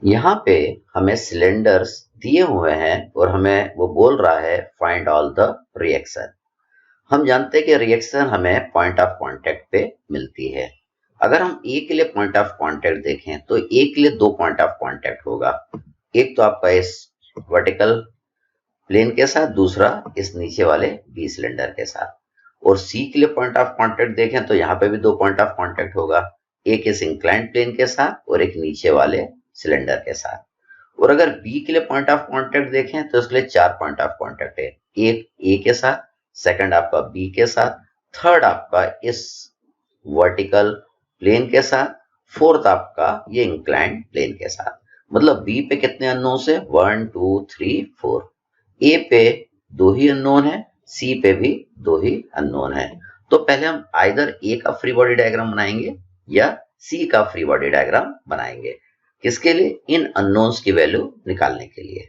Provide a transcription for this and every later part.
यहाँ पे हमें सिलेंडर्स दिए हुए हैं और हमें वो बोल रहा है फाइंड ऑल द रिएक्शन। हम जानते हैं कि रिएक्शन हमें पॉइंट ऑफ कांटेक्ट पे मिलती है। अगर हम ए के लिए पॉइंट ऑफ कांटेक्ट देखें तो ए के लिए दो पॉइंट ऑफ कांटेक्ट होगा। एक तो आपका इस वर्टिकल प्लेन के साथ, दूसरा इस नीचे वाले बी सिलेंडर के साथ। और सी के लिए पॉइंट ऑफ कांटेक्ट देखें तो यहाँ पे भी दो पॉइंट ऑफ कांटेक्ट होगा, एक इस इंक्लाइंड प्लेन के साथ और एक नीचे वाले सिलेंडर के साथ। और अगर बी के लिए पॉइंट ऑफ कांटेक्ट देखें तो इसके लिए चार पॉइंट ऑफ कांटेक्ट है, एक ए के साथ, सेकंड आपका बी के साथ, थर्ड आपका इस वर्टिकल प्लेन के साथ, फोर्थ आपका ये इंक्लाइंड प्लेन के साथ। मतलब बी पे कितने अननोन है? 1 2 3 4। ए पे दो ही अननोन है, सी पे भी दो ही अननोन है। तो पहले हम आइदर ए का फ्री बॉडी डायग्राम बनाएंगे या सी का फ्री बॉडी डायग्राम बनाएंगे। किसके लिए? इन अननोन्स की वैल्यू निकालने के लिए।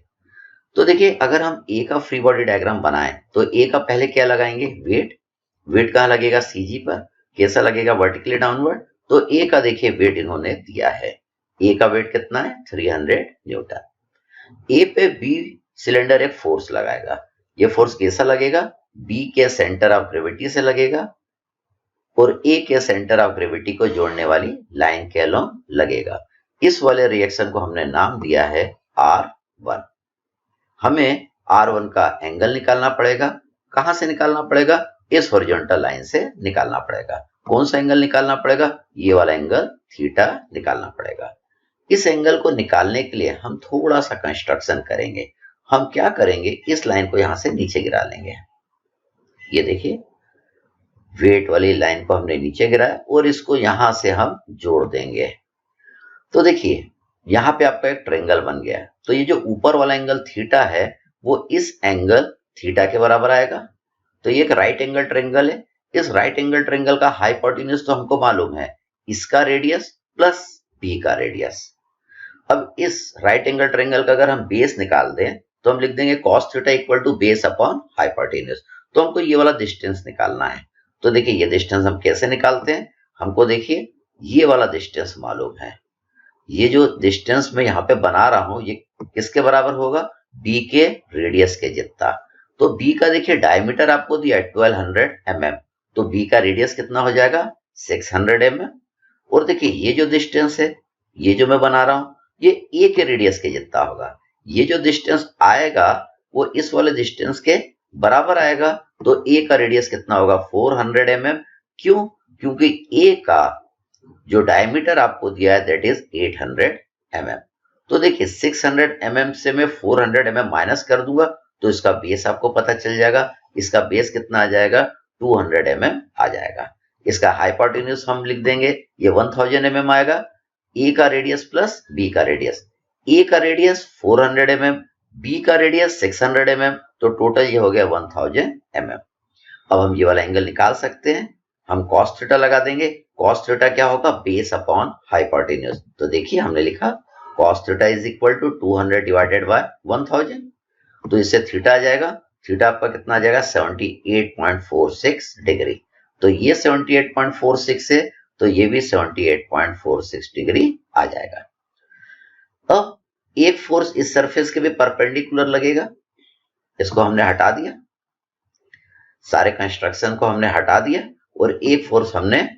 तो देखिए, अगर हम ए का फ्री बॉडी डायग्राम बनाएं तो ए का पहले क्या लगाएंगे? वेट। वेट कहाँ लगेगा? सीजी पर। कैसा लगेगा? Vertically downward. तो ए का देखिए वेट इन्होंने दिया है। ए का वेट कितना है? 300 न्यूटन। ए पे बी सिलेंडर एक फोर्स लगाएगा। ये फोर्स कैसा लगेगा? बी के सेंटर ऑफ ग्रेविटी से लगेगा और ए के सेंटर ऑफ ग्रेविटी को जोड़ने वाली लाइन के अलोंग लगेगा। इस वाले रिएक्शन को हमने नाम दिया है R1। हमें R1 का एंगल निकालना पड़ेगा। कहां से निकालना पड़ेगा? इस हॉरिजॉन्टल लाइन से निकालना पड़ेगा। कौन सा एंगल निकालना पड़ेगा? ये वाला एंगल थीटा निकालना पड़ेगा। इस एंगल को निकालने के लिए हम थोड़ा सा कंस्ट्रक्शन करेंगे। हम क्या करेंगे? इस लाइन को यहां से नीचे गिरा लेंगे। ये देखिए, वेट वाली लाइन को हमने नीचे गिराया और इसको यहां से हम जोड़ देंगे। तो देखिए, यहाँ पे आपका एक ट्रायंगल बन गया। तो ये जो ऊपर वाला एंगल थीटा है वो इस एंगल थीटा के बराबर आएगा। तो ये एक राइट एंगल ट्रायंगल है। इस राइट एंगल ट्रायंगल का हाइपोटेन्यूज तो हमको मालूम है, इसका रेडियस प्लस बी का रेडियस। अब इस राइट एंगल ट्रायंगल का अगर हम बेस निकाल दें तो हम लिख देंगे cos theta equal to base upon hypotenuse. तो हमको ये वाला डिस्टेंस निकालना है। तो देखिए, ये डिस्टेंस हम कैसे निकालते हैं? हमको देखिए, ये वाला डिस्टेंस मालूम है। ये जो डिस्टेंस मैं यहाँ पे बना रहा हूं ये किसके बराबर होगा? बी के रेडियस के जितना। तो बी का देखिए डायमीटर आपको दिया है 1200 mm। तो बी का रेडियस कितना हो जाएगा? 600 mm। और देखिए, ये जो डिस्टेंस है, ये जो मैं बना रहा हूं, ये ए के रेडियस के जितना होगा। ये जो डिस्टेंस आएगा वो इस वाले डिस्टेंस के बराबर आएगा। तो ए का रेडियस कितना होगा? 400 mm। क्यों? क्योंकि ए का जो डायमीटर आपको दिया है दैट इज 800 mm। तो देखिए, 600 mm से मैं 400 mm माइनस कर दूंगा तो इसका बेस आपको पता चल जाएगा। इसका बेस कितना आ जाएगा? 200 mm आ जाएगा। इसका हाइपोटेन्यूज हम लिख देंगे, ये 1000 mm आएगा। ए का रेडियस प्लस बी का रेडियस। ए का रेडियस 400 mm, बी का रेडियस 600 mm। तो टोटल ये हो गया 1000 mm। अब हम ये वाला एंगल निकाल सकते हैं। हम cos थीटा लगा देंगे। cos थीटा क्या होगा? Base upon hypotenuse. तो देखिए, हमने लिखा cos theta is equal to 200 divided by 1000। तो इससे थीटा आ जाएगा। थीटा आपका कितना आ जाएगा? 78.46 डिग्री। तो ये 78.46 है तो ये भी 78.46 डिग्री आ जाएगा। अब एक फोर्स इस सरफेस के भी परपेंडिकुलर लगेगा। इसको हमने हटा दिया, सारे कंस्ट्रक्शन को हमने हटा दिया और एक फोर्स हमने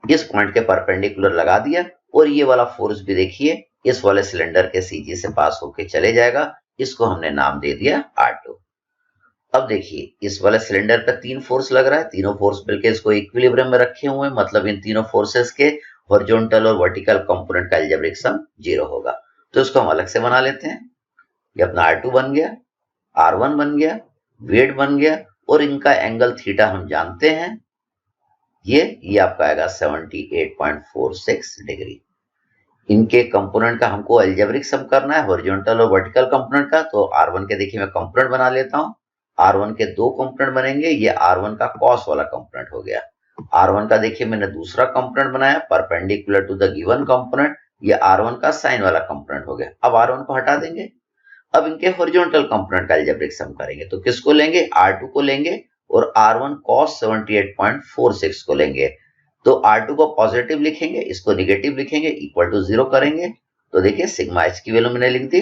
इस पॉइंट के परपेंडिकुलर लगा दिया। और ये वाला फोर्स भी देखिए इस वाले सिलेंडर के सीजी से पास होके चले जाएगा। इसको हमने नाम दे दिया R2। अब देखिए, इस वाले सिलेंडर पे तीन फोर्स लग रहा है। तीनों फोर्स मिलकर इसको इक्विलिब्रियम में रखे हुए हैं। मतलब इन तीनों फोर्सेस के हॉरिजॉन्टल और वर्टिकल कंपोनेंट का अलजेब्रिक सम 0 होगा। तो इसको हम अलग से बना लेते हैं। ये अपना R2 बन गया, R1 बन गया, वेट बन गया और इनका एंगल थीटा हम जानते हैं। ये आपका आएगा 78.46 डिग्री। इनके कंपोनेंट का हमको अलजेब्रिक सम करना है, हॉरिजॉन्टल और वर्टिकल कंपोनेंट का। तो R1 के देखिए मैं कंपोनेंट बना लेता हूं। R1 के दो कंपोनेंट बनेंगे। ये R1 का कॉस वाला कंपोनेंट हो गया। R1 का देखिए मैंने दूसरा कंपोनेंट बनाया perpendicular to the given component. ये R1 का साइन वाला कंपोनेंट हो गया। अब R1 को हटा देंगे। अब इनके हॉरिजॉन्टल कंपोनेंट का अलजेब्रिक सम करेंगे। तो किसको लेंगे? R2 को लेंगे और R1 cos 78.46 को लेंगे। तो R2 को पॉजिटिव लिखेंगे, इसको निगेटिव लिखेंगे, इक्वल टू 0 करेंगे। तो देखिए सिग्मा एच की वैल्यू मैंने लिख दी,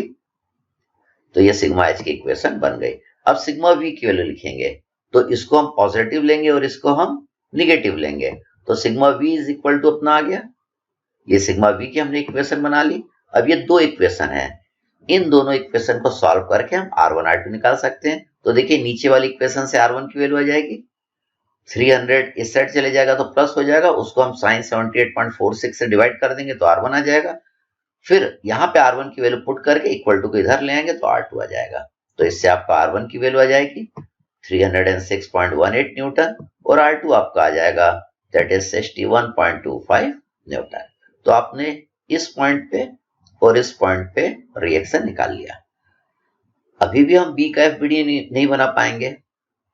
तो ये सिग्मा एच की इक्वेशन बन गई। अब सिग्मा वी की वैल्यू लिखेंगे, तो इसको हम पॉजिटिव लेंगे और इसको हम निगेटिव लेंगे, तो sigma V is equal to अपना आ गया, ये सिग्मा वी की हमने इक्वेशन बना ली। अब ये दो इक्वेशन है, इन दोनों इक्वेशन को सॉल्व करके हम R1 R2 निकाल सकते हैं। तो देखिए नीचे वाली इक्वेशन से R1 की वैल्यू आ जाएगी 300, इस साइड चले जाएगा तो प्लस हो जाएगा, उसको हम sin 78.46 से डिवाइड कर देंगे तो R1 आ जाएगा। फिर यहाँ पे R1 की वैल्यू पुट करके इक्वल टू को इधर ले आएंगे तो R2 आ जाएगा। तो इससे आपका R1 की वैल्यू आ जाएगी 306.18 न्यूटन और R2 आपका आ जाएगा दैट इज 61.25 न्यूटन। तो आपने इस पॉइंट पे और इस पॉइंट पे रिएक्शन निकाल लिया। अभी भी हम बी का एफबीडी नहीं बना पाएंगे।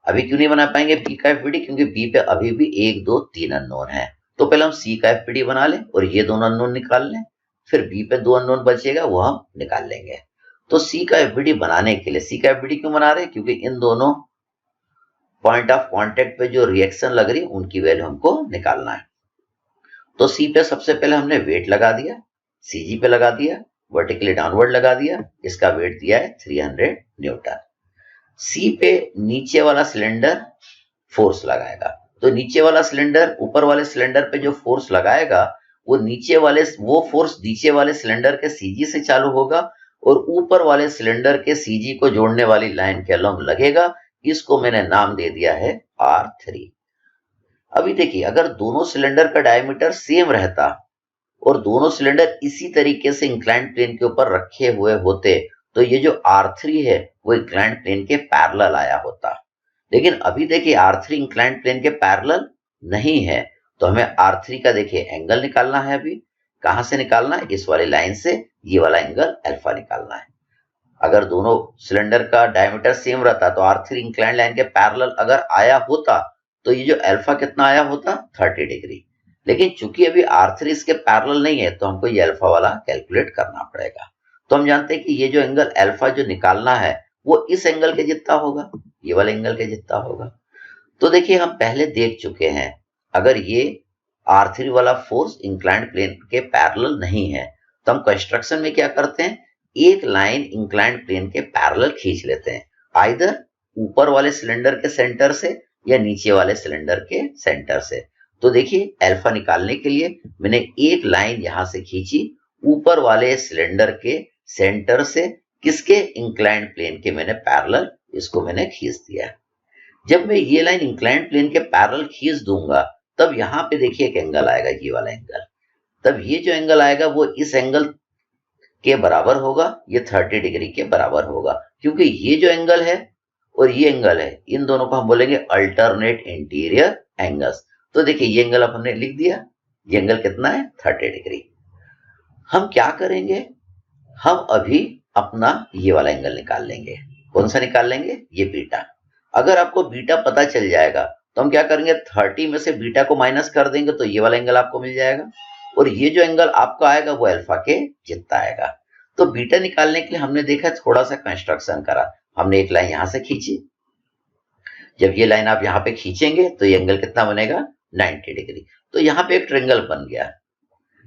अभी क्यों नहीं बना पाएंगे बी का एफबीडी? क्योंकि बी पे अभी भी 1 2 3 अननोन है। तो पहले हम सी का एफबीडी बना लें और ये दोनों अननोन निकाल लें, फिर बी पे 2 अननोन बचेगा वो हम निकाल लेंगे। तो सी का एफबीडी बनाने के लिए, सी का एफबीडी क्यों बना रहे हैं? क्योंकि इन दोनों पॉइंट ऑफ कांटेक्ट पे जो रिएक्शन लग रही है उनकी वैल्यू हमको निकालना है। तो सी पे सबसे पहले हमने वेट लगा दिया, सीजी पे लगा दिया, वर्टिकली डाउनवर्ड लगा दिया, इसका वेट दिया है 300 न्यूटन। सी पे नीचे वाला सिलेंडर फोर्स लगाएगा, तो नीचे वाला सिलेंडर ऊपर वाले सिलेंडर पे जो फोर्स लगाएगा वो फोर्स नीचे वाले सिलेंडर के सीजी से चालू होगा और ऊपर वाले सिलेंडर के सीजी को जोड़ने वाली लाइन के अलोंग लगेगा। इसको मैंने नाम दे दिया है R3। अभी देखिए अगर दोनों सिलेंडर का डायमीटर सेम रहता और दोनों सिलेंडर इसी तरीके से इंक्लाइंड प्लेन के ऊपर रखे हुए होते तो ये जो R3 है वो इंक्लाइंड प्लेन के पैरेलल आया होता। लेकिन अभी देखिए R3 इंक्लाइंड प्लेन के पैरेलल नहीं है, तो हमें R3 का देखिए एंगल निकालना है। अभी कहां से निकालना है? इस वाली लाइन से ये वाला एंगल अल्फा निकालना है। अगर दोनों सिलेंडर का डायमीटर सेम रहता तो R3 इंक्लाइंड लाइन के पैरेलल अगर आया होता तो ये जो अल्फा कितना आया होता 30 डिग्री। लेकिन चूंकि अभी R3 इसके पैरेलल नहीं है तो हमको ये अल्फा वाला कैलकुलेट करना पड़ेगा। तो हम जानते हैं कि ये जो एंगल अल्फा जो निकालना है वो इस एंगल के जितना होगा, ये वाले एंगल के जितना होगा। तो देखिए हम पहले देख चुके हैं अगर ये R3 वाला फोर्स इंक्लाइंड प्लेन के पैरेलल नहीं है तो हम कंस्ट्रक्शन में क्या करते हैं, एक लाइन इंक्लाइंड प्लेन के पैरेलल खींच लेते हैं, आइदर ऊपर वाले सिलेंडर के सेंटर से या नीचे वाले सिलेंडर के सेंटर से। तो देखिए अल्फा निकालने के लिए मैंने एक लाइन यहां से खींची ऊपर वाले सिलेंडर के सेंटर से, किसके? इंक्लाइंड प्लेन के मैंने पैरेलल इसको मैंने खींच दिया। जब मैं ये लाइन इंक्लाइंड प्लेन के पैरेलल खींच दूंगा तब यहाँ पे देखिए एक एंगल आएगा, ये वाला एंगल। तब ये जो एंगल आएगा वो इस एंगल के बराबर होगा, ये 30 डिग्री के बराबर होगा, क्योंकि ये जो एंगल है और ये एंगल है इन दोनों को हम बोलेंगे अल्टरनेट इंटीरियर एंगल्स। तो देखिए ये एंगल अब हमने लिख दिया, ये एंगल कितना है 30 डिग्री। हम क्या करेंगे, हम अभी अपना ये वाला एंगल निकाल लेंगे। कौन सा निकाल लेंगे? ये बीटा। अगर आपको बीटा पता चल जाएगा तो हम क्या करेंगे, 30 में से बीटा को माइनस कर देंगे तो ये वाला एंगल आपको मिल जाएगा और ये जो एंगल आपका आएगा वो अल्फा के जितना आएगा। तो बीटा निकालने के लिए हमने देखा थोड़ा सा कंस्ट्रक्शन करा, हमने एक लाइन यहां से खींची। जब ये लाइन आप यहाँ पे खींचेंगे तो ये एंगल कितना बनेगा 90 डिग्री। तो यहाँ पे एक ट्रायंगल बन गया,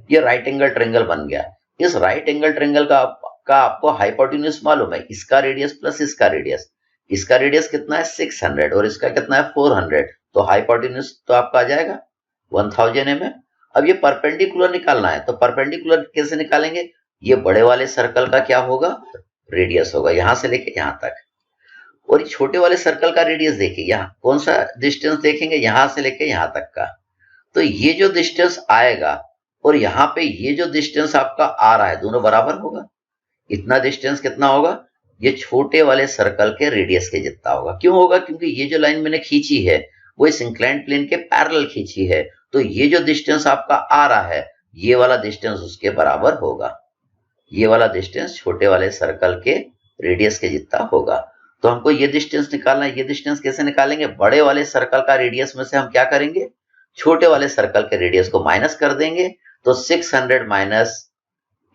ये राइट एंगल ट्रायंगल बन गया। इस राइट एंगल ट्रायंगल का आपको हाइपोटेन्यूज मालूम है, इसका रेडियस प्लस इसका रेडियस। इसका रेडियस कितना है 600 और इसका कितना है 400, तो हाइपोटेन्यूज तो आपका आ जाएगा 1000 mm। अब ये परपेंडिकुलर निकालना है, तो परपेंडिकुलर कैसे निकालेंगे, ये बड़े वाले सर्कल का क्या होगा रेडियस होगा यहां से लेके यहां तक, और छोटे वाले सर्कल का रेडियस देखिए यहाँ कौन सा डिस्टेंस देखेंगे, यहां से लेके यहां तक का। तो ये जो डिस्टेंस आएगा और यहाँ पे ये जो डिस्टेंस आपका आ रहा है दोनों बराबर होगा। इतना डिस्टेंस कितना होगा, ये छोटे वाले सर्कल के रेडियस के जितना होगा। क्यों होगा, क्योंकि ये जो लाइन मैंने खींची है वो इस इंक्लाइंड प्लेन के पैरेलल खींची है, तो ये जो डिस्टेंस आपका आ रहा है ये वाला डिस्टेंस उसके बराबर होगा। ये वाला डिस्टेंस छोटे वाले सर्कल के रेडियस के जितना होगा। तो हमको ये डिस्टेंस निकालना है। ये डिस्टेंस कैसे निकालेंगे, बड़े वाले सर्कल का रेडियस में से हम क्या करेंगे, छोटे वाले सर्कल के रेडियस को माइनस कर देंगे। तो 600 माइनस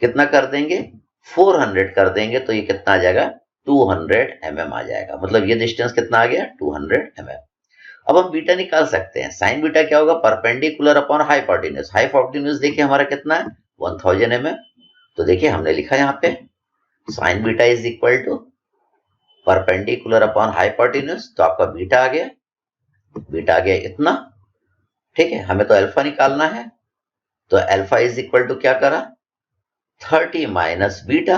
कितना कर देंगे 400 कर देंगे, तो ये कितना आ जाएगा 200 mm आ जाएगा। मतलब ये डिस्टेंस कितना आ गया 200 mm। अब हम बीटा निकाल सकते हैं। साइन बीटा क्या होगा, परपेंडिकुलर अपॉन हाइपोटेन्यूज। हाइपोटेन्यूज देखिए हमारा कितना है 1000 mm, तो देखिए हमने लिखा यहाँ पे sine beta is equal to perpendicular upon hypotenuse, तो आपका बीटा आ गया इतना। ठीक है, हमें तो अल्फा निकालना है, तो अल्फा इज इक्वल टू क्या करा 30 माइनस बीटा।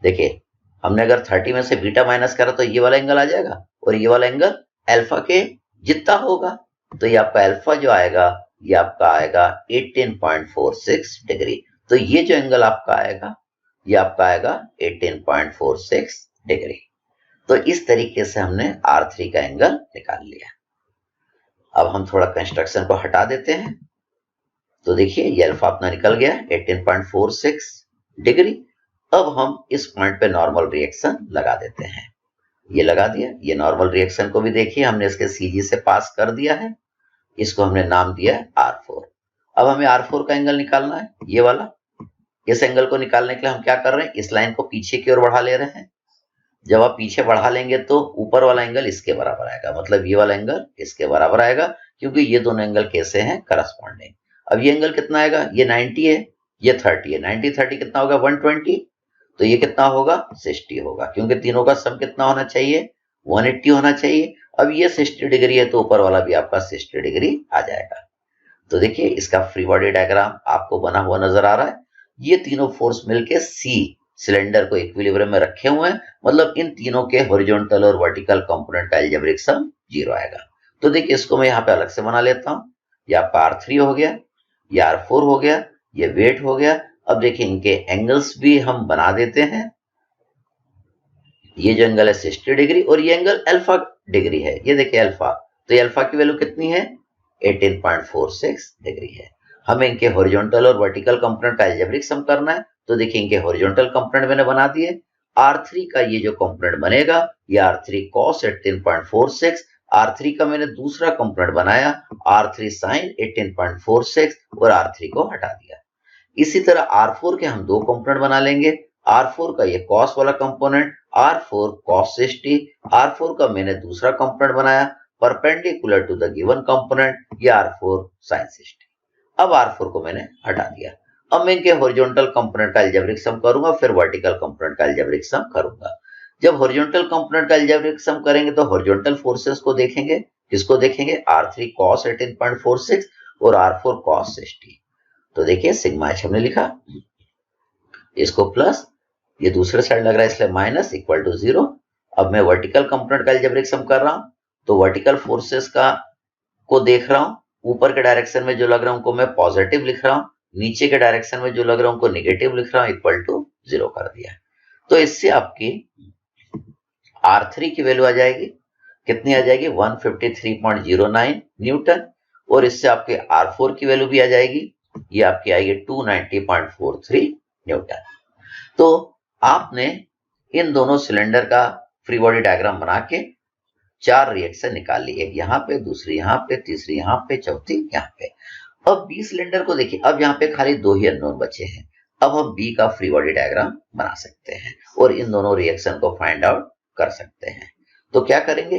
देखिए हमने अगर 30 में से बीटा माइनस करा तो ये वाला एंगल आ जाएगा और ये वाला एंगल अल्फा के जितना होगा, तो ये आपका अल्फा जो आएगा ये आपका आएगा 18.46 डिग्री। तो ये जो एंगल आपका आएगा ये आपका आएगा 18.46 डिग्री। तो इस तरीके से हमने R3 का एंगल निकाल लिया। अब हम थोड़ा कंस्ट्रक्शन को हटा देते हैं, तो देखिए ये अल्फा अपना निकल गया 18.46 डिग्री। अब हम इस पॉइंट पे नॉर्मल रिएक्शन लगा देते हैं। ये लगा दिया, ये नॉर्मल रिएक्शन को भी देखिए हमने इसके सीजी से पास कर दिया है, इसको हमने नाम दिया है R4। अब हमें R4 का एंगल निकालना है, ये वाला। इस एंगल को निकालने के लिए हम क्या कर रहे हैं, इस लाइन को पीछे की ओर बढ़ा ले रहे हैं। जब आप पीछे बढ़ा लेंगे तो ऊपर वाला एंगल इसके बराबर आएगा, मतलब ये वाला एंगल इसके बराबर आएगा, क्योंकि ये दोनों एंगल कैसे हैं करस्पॉन्डिंग। अब ये एंगल कितना आएगा, ये 90 है, ये 30 है, 90 30 कितना होगा 120, तो ये कितना होगा 60 होगा, क्योंकि तीनों का सम कितना होना चाहिए 180 होना चाहिए। अब ये 60 डिग्री है तो ऊपर वाला भी आपका 60 डिग्री आ जाएगा। तो देखिए इसका फ्री बॉडी डायग्राम आपको बना हुआ नजर आ रहा है। ये तीनों फोर्स मिलके सी सिलेंडर को इक्विलिब्रियम में रखे हुए हैं, मतलब इन तीनों के हॉरिजॉन्टल और वर्टिकल कंपोनेंट का अलजेब्रिक सम 0 आएगा। तो देखिए इसको मैं यहाँ पे अलग से बना लेता हूं, ये आपका R3 हो गया, ये R4 हो गया, ये वेट हो गया। अब देखिए इनके एंगल्स भी हम बना देते हैं। ये जो एंगल है 60 डिग्री और ये एंगल अल्फा डिग्री है, ये देखिए अल्फा, तो ये अल्फा की वैल्यू कितनी है 18.46 डिग्री है। हमें इनके हॉरिजॉन्टल और वर्टिकल कंपोनेंट का अलजेब्रिक सम करना है, तो देखिए इनके हॉरिजॉन्टल कंपोनेंट मैंने बना दिए। R3 का ये जो कंपोनेंट बनेगा ये R3 cos 18.46, R3 का मैंने दूसरा कंपोनेंट बनाया R3 sin 18.46 और R3 को हटा दिया। इसी तरह R4 के हम दो कंपोनेंट बना लेंगे, R4 का ये cos वाला कंपोनेंट R4 cos 60, R4 का मैंने दूसरा कंपोनेंट बनाया perpendicular to the given component, ये R4 sin 60। अब R4 को मैंने हटा दिया। अब मैं इनके हॉरिजॉन्टल कंपोनेंट का अलजेब्रिक सम करूंगा, फिर वर्टिकल कंपोनेंट का अलजेब्रिक सम करूंगा। जब हॉरिजॉन्टल कंपोनेंट का अलजेब्रिक सम करेंगे तो हॉरिजॉन्टल फोर्सेस को देखेंगे, किसको देखेंगे R3 cos 18.46 और R4 cos 60। तो देखिए सिग्मा h हमने लिखा, इसको प्लस, ये दूसरे साइड लग रहा है इसलिए माइनस, इक्वल टू 0। अब मैं वर्टिकल कंपोनेंट का अलजेब्रिक सम कर रहा हूं, तो वर्टिकल फोर्सेस का को देख रहा हूं, ऊपर के डायरेक्शन में जो लग रहा है उनको मैं पॉजिटिव लिख रहा हूं, नीचे के डायरेक्शन में जो लग रहा है उनको नेगेटिव लिख रहा हूं, इक्वल टू 0 कर दिया। तो इससे आपकी R3 की वैल्यू आ जाएगी, कितनी आ जाएगी 153.09 न्यूटन, और इससे आपके R4 की वैल्यू भी आ जाएगी, ये आपकी आएगी 290.43 न्यूटन। तो आपने इन दोनों सिलेंडर का फ्री बॉडी डायग्राम बना के 4 रिएक्शन निकाल ली, एक यहाँ पे, दूसरी यहाँ पे, तीसरी यहाँ पे, चौथी यहाँ पे। अब बी सिलेंडर को देखिए, अब यहाँ पे खाली 2 ही अननोन बचे हैं। अब हम बी का फ्री बॉडी डायग्राम बना सकते हैं और इन दोनों रिएक्शन को फाइंड आउट कर सकते हैं। तो क्या करेंगे,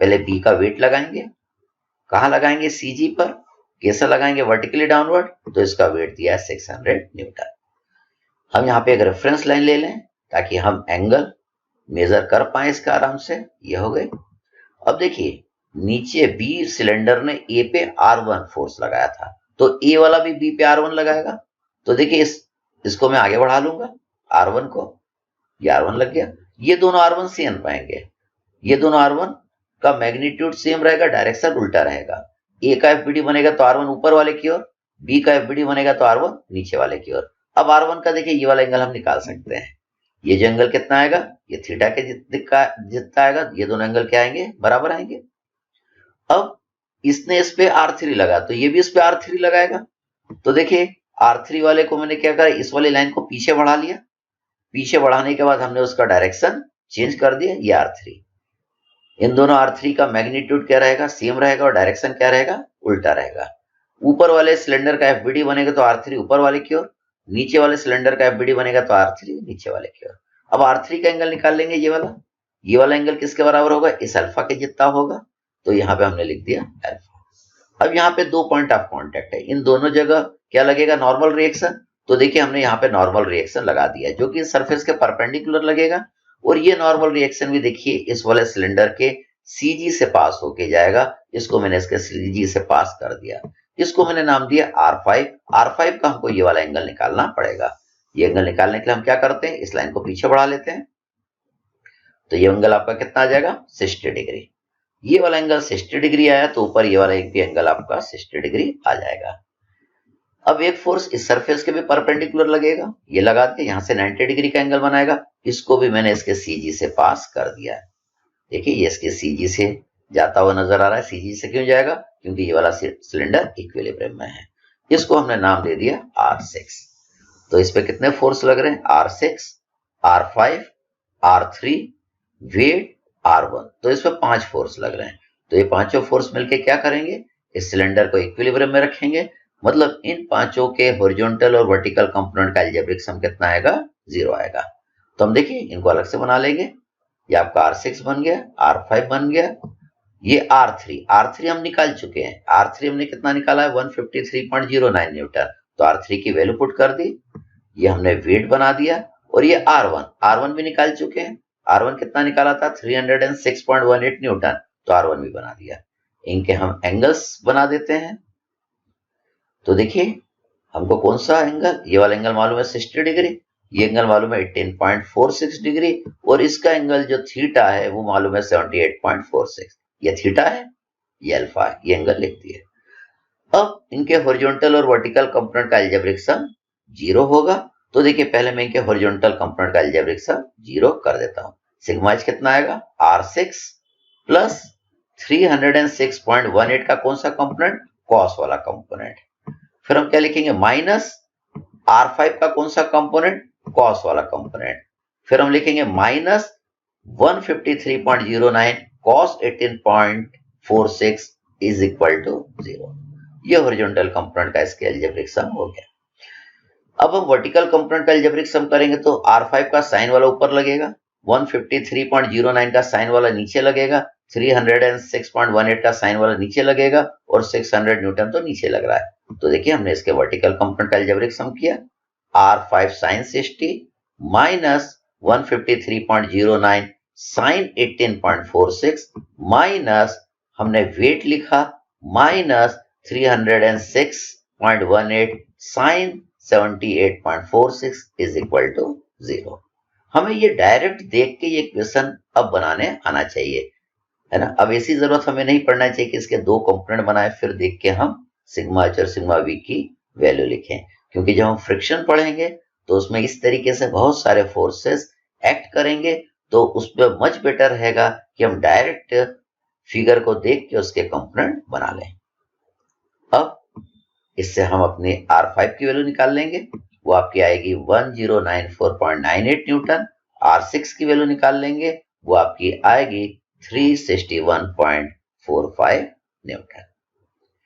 पहले बी का वेट लगाएंगे, कहाँ लगाएंगे सीजी पर, कैसे लगाएंगे वर्टिकली डाउनवर्ड, तो इसका वेट दिया है 600 न्यूटन। हम यहाँ पे एक रेफरेंस लाइन ले लें ताकि हम एंगल मेजर कर पाए इसका आराम से, ये हो गए। अब देखिए नीचे बी सिलेंडर ने ए पे R1 फोर्स लगाया था, तो ए वाला भी बी पे R1 लगाएगा। तो देखिए इसको मैं आगे बढ़ा लूंगा R1 को, ये R1 लग गया, ये दोनों R1 सेम पाएंगे, ये दोनों R1 का मैग्नीट्यूड सेम रहेगा, डायरेक्शन उल्टा रहेगा। ए का एफबीडी बनेगा तो R1 ऊपर वाले की ओर, बी का एफबीडी बनेगा तो R1 नीचे वाले की ओर। अब R1 का देखिए ये वाला एंगल हम निकाल सकते हैं, ये जो एंगल कितना आएगा, ये थीटा के जितना आएगा, ये दोनों एंगल क्या आएंगे बराबर आएंगे। अब इसने इस पे R3 लगा तो ये भी इस पे R3 लगाएगा। तो देखिए R3 वाले को मैंने क्या करा, इस वाली लाइन को पीछे बढ़ा लिया, पीछे बढ़ाने के बाद हमने उसका डायरेक्शन चेंज कर दिया, ये R3। इन दोनों R3 का मैग्नीट्यूड क्या रहेगा, सेम रहेगा, और डायरेक्शन क्या रहेगा, उल्टा रहेगा। ऊपर वाले सिलेंडर का एफबीडी बनेगा तो R3 ऊपर वाले की ओर, नीचे वाले सिलेंडर का एफबीडी बनेगा तो R3 नीचे वाले की ओर। अब R3 का एंगल निकाल लेंगे, ये वाला एंगल किसके बराबर होगा, इस अल्फा के जितना होगा, तो यहाँ पे हमने लिख दिया अल्फा। अब यहाँ पे 2 पॉइंट ऑफ कांटेक्ट है, इन दोनों जगह क्या लगेगा नॉर्मल रिएक्शन, तो देखिए हमने यहाँ पे नॉर्मल रिएक्शन लगा दिया जो कि सरफेस के परपेंडिकुलर लगेगा, और ये नॉर्मल रिएक्शन भी देखिए इस वाले सिलेंडर के सीजी से पास होके जाएगा। इसको मैंने इसके सीजी से पास कर दिया, इसको मैंने नाम दिया R5। R5 का हमको ये वाला एंगल निकालना पड़ेगा। ये एंगल निकालने के लिए हम क्या करते हैं, इस लाइन को पीछे बढ़ा लेते हैं। तो ये एंगल आपका कितना आ जाएगा, 60 डिग्री। ये वाला एंगल 60 डिग्री आया तो ऊपर ये वाला एक भी एंगल आपका 60 डिग्री आ जाएगा। अब एक फोर्स इस सरफेस के भी परपेंडिकुलर लगेगा, ये लगा के यहाँ से 90 डिग्री का एंगल बनाएगा। इसको भी मैंने इसके सीजी से पास कर दिया है। देखिए ये इसके सीजी से जाता हुआ नजर आ रहा है। सीजी से क्यों जाएगा, क्योंकि ये वाला सिलेंडर इक्विलिब्रियम में है। इसको हमने नाम दे दिया R6। तो इस पे कितने फोर्स लग रहे हैं, R6, R5, R3, wait, R1। तो इस पे 5 फोर्स लग रहे हैं। तो ये पांचों फोर्स मिलके क्या करेंगे, इस सिलेंडर को इक्विलिब्रियम में रखेंगे। मतलब इन पांचों के हॉरिजॉन्टल और वर्टिकल कंपोनेंट का अलजेब्रिक सम कितना आएगा, 0 आएगा। तो हम देखिए इनको अलग से बना लेंगे। ये आपका R6 बन गया, R5 बन गया, ये R3 हम निकाल चुके हैं। R3 हमने कितना निकाला है, 153.09 न्यूटन। तो R3 की वैल्यू पुट कर दी, ये हमने वेट बना दिया। और ये R1 भी निकाल चुके हैं। R1 कितना निकाला था, 306.18 न्यूटन। तो R1 भी बना दिया। इनके हम एंगल्स बना देते हैं। तो देखिए हमको कौन सा एंगल, ये वाला एंगल मालूम है 60 डिग्री, ये एंगल मालूम है 18.46 डिग्री, और इसका एंगल जो थीटा है वो मालूम है 78.46। ये थीटा है, ये अल्फा है, ये एंगल लिख दिए। अब इनके हॉरिजॉन्टल और वर्टिकल कंपोनेंट का अलजेब्रिक सम 0 होगा। तो देखिए पहले मैं इनके हॉरिजॉन्टल कंपोनेंट का अलजेब्रिक सम 0 कर देता हूं। सिग्मा एच कितना आएगा, R6 प्लस 306.18 का कौन सा कंपोनेंट, कॉस वाला कंपोनेंट। फिर हम क्या लिखेंगे, माइनस R5 का कौन सा कंपोनेंट, कॉस वाला कंपोनेंट। फिर हम लिखेंगे minus 153.09 cos 18.46 is equal to 0। ये हॉरिजॉन्टल कंपोनेंट का इसके अलजेब्रिक सम हो गया। अब हम वर्टिकल कंपोनेंट का अलजेब्रिक सम करेंगे तो R5 का साइन वाला ऊपर लगेगा, 153.09 का साइन वाला नीचे लगेगा, 306.18 का साइन वाला नीचे लगेगा, और 600 न्यूटन तो नीचे लग रहा है। तो देखिए हमने इसके वर्टिकल कंपोनेंट का अलजेब्रिक सम किया, R5 sine 60 minus 153.09 sine 18.46 minus हमने वेट लिखा minus 306.18 sine 78.46 is equal to 0। हमें ये डायरेक्ट देख के ये इक्वेशन अब बनाने आना चाहिए, है ना। अब ऐसी जरूरत हमें नहीं पड़ना चाहिए कि इसके 2 कंपोनेंट बनाए फिर देख के हम सिग्मा एच और सिग्मा वी की वैल्यू लिखें, क्योंकि जब हम फ्रिक्शन पढ़ेंगे तो उसमें इस तरीके से बहुत सारे फोर्सेस एक्ट करेंगे। तो उसमें मच बेटर रहेगा कि हम डायरेक्ट फिगर को देख के उसके कंपोनेंट बना लें। अब इससे हम अपनी R5 की वैल्यू निकाल लेंगे, वो आपकी आएगी 1094.98 न्यूटन। R6 की वैल्यू निकाल लेंगे, वो आपकी आएगी 361.45 न्यूटन।